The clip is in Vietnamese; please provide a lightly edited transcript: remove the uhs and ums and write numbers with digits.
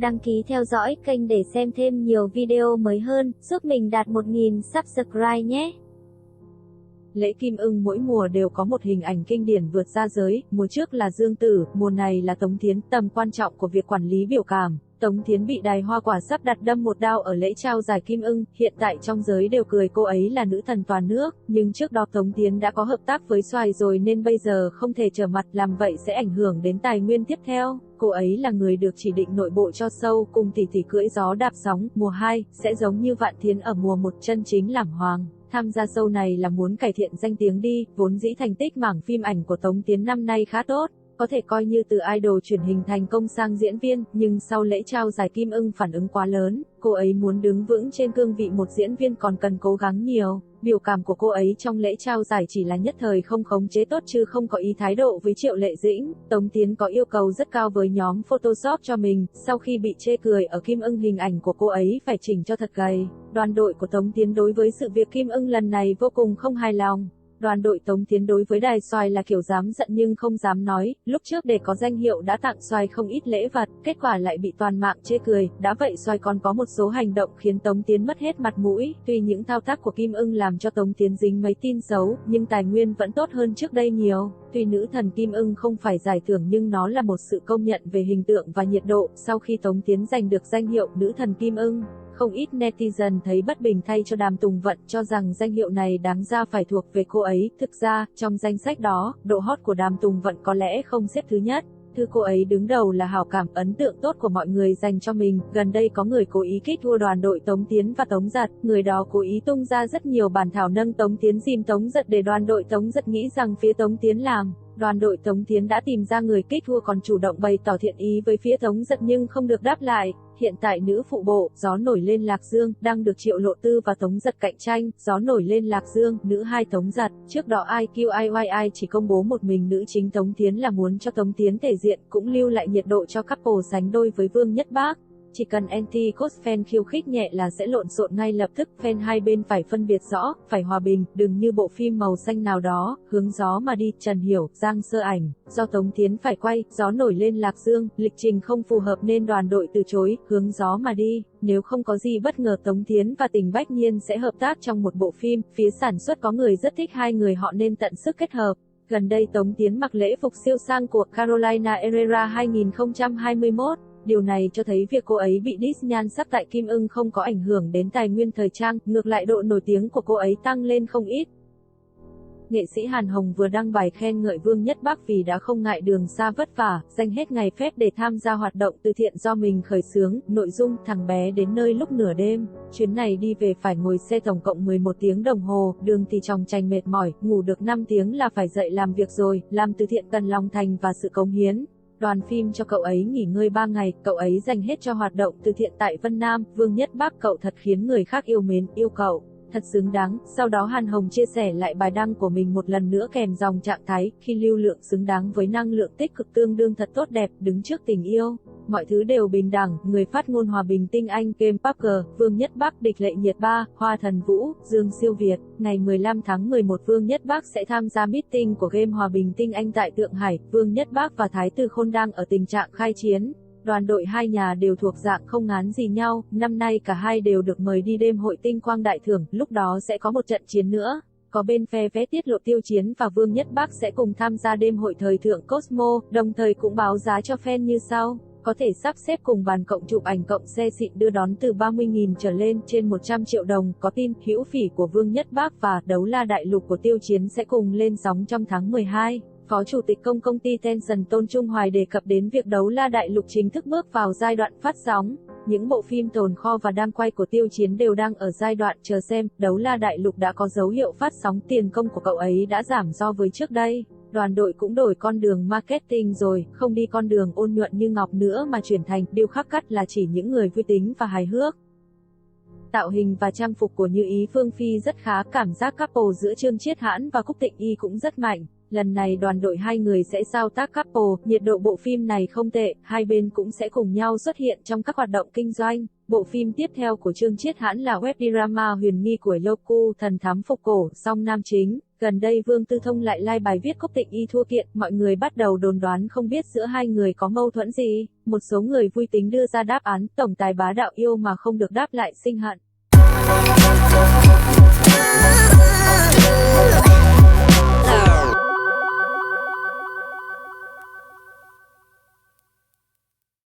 Đăng ký theo dõi kênh để xem thêm nhiều video mới hơn, giúp mình đạt 1000 subscribe nhé. Lễ Kim Ưng mỗi mùa đều có một hình ảnh kinh điển vượt ra giới, mùa trước là Dương Tử, mùa này là Tống Thiến. Tầm quan trọng của việc quản lý biểu cảm. Tống Thiến bị Đài Hoa Quả sắp đặt đâm một đao ở lễ trao giải Kim Ưng, hiện tại trong giới đều cười cô ấy là nữ thần toàn nước, nhưng trước đó Tống Thiến đã có hợp tác với Xoài rồi nên bây giờ không thể trở mặt, làm vậy sẽ ảnh hưởng đến tài nguyên tiếp theo. Cô ấy là người được chỉ định nội bộ cho show, cùng tỷ tỷ cưỡi gió đạp sóng. Mùa 2 sẽ giống như Vạn Thiến ở mùa 1, chân chính làm hoàng. Tham gia show này là muốn cải thiện danh tiếng đi, vốn dĩ thành tích mảng phim ảnh của Tống Thiến năm nay khá tốt, có thể coi như từ idol truyền hình thành công sang diễn viên, nhưng sau lễ trao giải Kim Ưng phản ứng quá lớn, cô ấy muốn đứng vững trên cương vị một diễn viên còn cần cố gắng nhiều. Biểu cảm của cô ấy trong lễ trao giải chỉ là nhất thời không khống chế tốt chứ không có ý thái độ với Triệu Lệ Dĩnh. Tống Thiến có yêu cầu rất cao với nhóm Photoshop cho mình, sau khi bị chê cười ở Kim Ưng hình ảnh của cô ấy phải chỉnh cho thật gầy. Đoàn đội của Tống Thiến đối với sự việc Kim Ưng lần này vô cùng không hài lòng. Đoàn đội Tống Thiến đối với Đài Xoài là kiểu dám giận nhưng không dám nói, lúc trước để có danh hiệu đã tặng Xoài không ít lễ vật, kết quả lại bị toàn mạng chê cười, đã vậy Xoài còn có một số hành động khiến Tống Thiến mất hết mặt mũi. Tuy những thao tác của Kim Ưng làm cho Tống Thiến dính mấy tin xấu, nhưng tài nguyên vẫn tốt hơn trước đây nhiều. Tuy nữ thần Kim Ưng không phải giải thưởng nhưng nó là một sự công nhận về hình tượng và nhiệt độ. Sau khi Tống Thiến giành được danh hiệu nữ thần Kim Ưng, không ít netizen thấy bất bình thay cho Đàm Tùng Vận, cho rằng danh hiệu này đáng ra phải thuộc về cô ấy. Thực ra, trong danh sách đó, độ hot của Đàm Tùng Vận có lẽ không xếp thứ nhất. Thứ cô ấy đứng đầu là hảo cảm, ấn tượng tốt của mọi người dành cho mình. Gần đây có người cố ý kích thua đoàn đội Tống Thiến và Tống Giật, người đó cố ý tung ra rất nhiều bản thảo nâng Tống Thiến dìm Tống Giật để đoàn đội Tống Giật nghĩ rằng phía Tống Thiến làm. Đoàn đội Tống Thiến đã tìm ra người kích thua còn chủ động bày tỏ thiện ý với phía Tống Giật nhưng không được đáp lại. Hiện tại nữ phụ bộ Gió Nổi Lên Lạc Dương đang được Triệu Lộ Tư và Tống Giật cạnh tranh. Gió Nổi Lên Lạc Dương, nữ 2 Tống Giật. Trước đó IQIYI chỉ công bố một mình nữ chính Tống Thiến là muốn cho Tống Thiến thể diện, cũng lưu lại nhiệt độ cho couple sánh đôi với Vương Nhất Bác. Chỉ cần anti-cos fan khiêu khích nhẹ là sẽ lộn xộn ngay lập tức, fan hai bên phải phân biệt rõ, phải hòa bình, đừng như bộ phim Màu Xanh nào đó, Hướng Gió Mà Đi, Trần Hiểu, Giang Sơ Ảnh, do Tống Thiến phải quay, Gió Nổi Lên Lạc Dương, lịch trình không phù hợp nên đoàn đội từ chối, Hướng Gió Mà Đi. Nếu không có gì bất ngờ Tống Thiến và Tình Bách Nhiên sẽ hợp tác trong một bộ phim, phía sản xuất có người rất thích hai người họ nên tận sức kết hợp. Gần đây Tống Thiến mặc lễ phục siêu sang của Carolina Herrera 2021. Điều này cho thấy việc cô ấy bị diss nhan sắc tại Kim Ưng không có ảnh hưởng đến tài nguyên thời trang, ngược lại độ nổi tiếng của cô ấy tăng lên không ít. Nghệ sĩ Hàn Hồng vừa đăng bài khen ngợi Vương Nhất Bác vì đã không ngại đường xa vất vả, dành hết ngày phép để tham gia hoạt động từ thiện do mình khởi xướng. Nội dung: thằng bé đến nơi lúc nửa đêm, chuyến này đi về phải ngồi xe tổng cộng 11 tiếng đồng hồ, đường thì chòng chành mệt mỏi, ngủ được 5 tiếng là phải dậy làm việc rồi. Làm từ thiện cần lòng thành và sự cống hiến. Đoàn phim cho cậu ấy nghỉ ngơi 3 ngày, cậu ấy dành hết cho hoạt động từ thiện tại Vân Nam. Vương Nhất Bác, cậu thật khiến người khác yêu mến, yêu cậu, thật xứng đáng. Sau đó Hàn Hồng chia sẻ lại bài đăng của mình một lần nữa kèm dòng trạng thái: khi lưu lượng xứng đáng với năng lượng tích cực tương đương thật tốt đẹp, đứng trước tình yêu, mọi thứ đều bình đẳng. Người phát ngôn Hòa Bình Tinh Anh, Game PUBG, Vương Nhất Bác, Địch Lệ Nhiệt Ba, Hoa Thần Vũ, Dương Siêu Việt. Ngày 15 tháng 11 Vương Nhất Bác sẽ tham gia meeting của Game Hòa Bình Tinh Anh tại Thượng Hải. Vương Nhất Bác và Thái Tử Khôn đang ở tình trạng khai chiến. Đoàn đội hai nhà đều thuộc dạng không ngán gì nhau, năm nay cả hai đều được mời đi đêm hội Tinh Quang Đại Thưởng, lúc đó sẽ có một trận chiến nữa. Có bên phe vé tiết lộ Tiêu Chiến và Vương Nhất Bác sẽ cùng tham gia đêm hội thời thượng Cosmo, đồng thời cũng báo giá cho fan như sau: có thể sắp xếp cùng bàn cộng chụp ảnh cộng xe xịn đưa đón từ 30.000 trở lên, trên 100 triệu đồng. Có tin Hữu Phỉ của Vương Nhất Bác và Đấu La Đại Lục của Tiêu Chiến sẽ cùng lên sóng trong tháng 12. Phó Chủ tịch công ty Tencent Tôn Trung Hoài đề cập đến việc Đấu La Đại Lục chính thức bước vào giai đoạn phát sóng. Những bộ phim tồn kho và đang quay của Tiêu Chiến đều đang ở giai đoạn chờ xem. Đấu La Đại Lục đã có dấu hiệu phát sóng, tiền công của cậu ấy đã giảm so với trước đây. Đoàn đội cũng đổi con đường marketing rồi, không đi con đường ôn nhuận như Ngọc nữa mà chuyển thành điêu khắc cắt là chỉ những người vui tính và hài hước. Tạo hình và trang phục của Như Ý Phương Phi rất khá, cảm giác couple giữa Trương Chiết Hãn và Cúc Tịnh Y cũng rất mạnh. Lần này đoàn đội hai người sẽ giao tác couple, nhiệt độ bộ phim này không tệ, hai bên cũng sẽ cùng nhau xuất hiện trong các hoạt động kinh doanh. Bộ phim tiếp theo của Trương Chiết Hãn là web drama huyền nghi của Youku, thần thám phục cổ, song nam chính. Gần đây Vương Tư Thông lại like bài viết Cúc Tịnh Y thua kiện, mọi người bắt đầu đồn đoán không biết giữa hai người có mâu thuẫn gì. Một số người vui tính đưa ra đáp án, tổng tài bá đạo yêu mà không được đáp lại sinh hận.